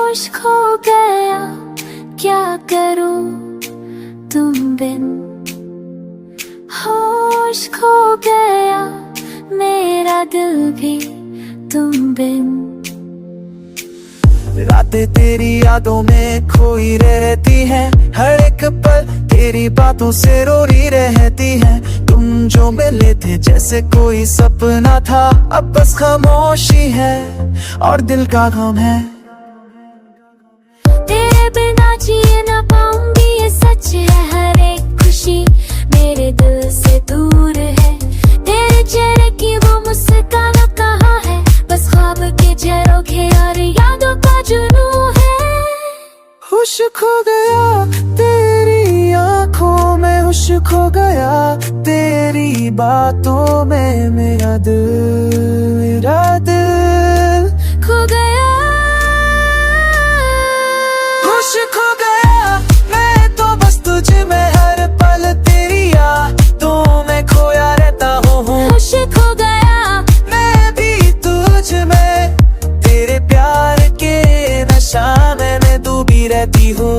होश खो गया, क्या करूं तुम बिन। होश खो गया मेरा दिल भी तुम बिन। रातें तेरी यादों में खोई रहती हैं, हर एक पल तेरी बातों से रोरी रहती हैं। तुम जो मिले थे जैसे कोई सपना था, अब बस खामोशी है और दिल का गम है। तेरे बिना जिए ना पाऊंगी ये सच है, हर एक खुशी मेरे दिल से दूर है। तेरे चेहरे की वो मुस्कान कहाँ है, बस ख्वाब के झरोखे और यादों का जुनून है। होश खो गया तेरी आंखों में, होश खो गया तेरी बातों में, मेरा दिल खो गया। होश खो गया मैं तो बस तुझ में, हर पल तेरी यादों में खोया रहता हूँ। होश खो गया मैं भी तुझ में, तेरे प्यार के नशा में मैं डूबी रहती हूँ।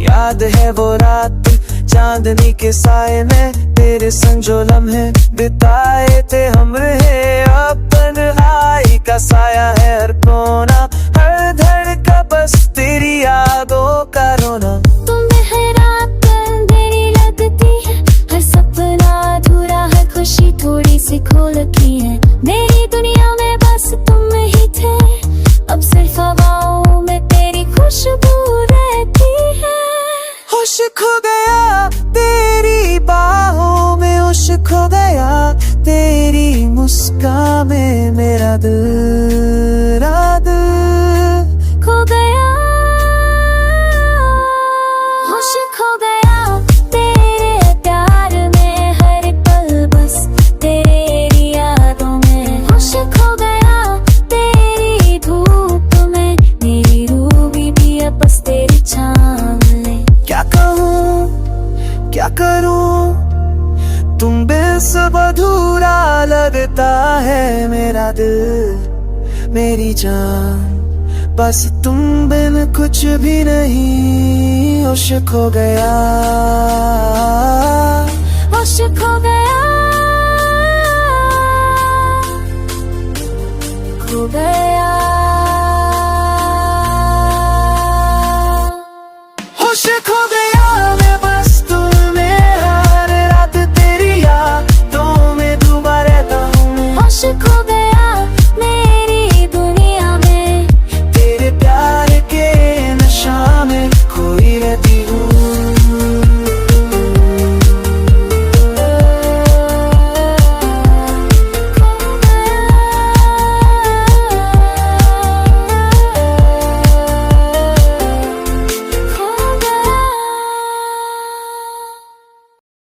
याद है वो रात चांदनी के साए में, तेरे संग जो लम्हे बिताए थे हम रहे। अब तन्हाई का साया है हर कोना, हर धड़का बस तेरी यादों का रोना। तुम्हें हर रात अंधेरी लगती है, हर सपना अधूरा, हर खुशी थोड़ी सी खो रखी है। मेरी दुनिया में बस तुम ही थे, अब सिर्फ हवाओं में तेरी खुशबू रहती है। होश खो गया तेरी बाहों में, होश खो गया तेरी मुस्कान में, मेरा दिल खो गया। होश खो गया तेरे प्यार में, हर पल बस तेरी यादों में। होश खो गया तेरी धूप में, मेरी रूह भी अब बस तेरी छाँव में। क्या कहूँ क्या करूँ, तुम बिन सब अधूरा लगता है मेरा दिल मेरी जान, बस तुम बिन कुछ भी नहीं। होश खो गया, होश खो गया, खो गया। होश खो गया मैं बस तुम्हें, हर रात तेरी यादों में डूबा रहता हूँ। होश खो गया।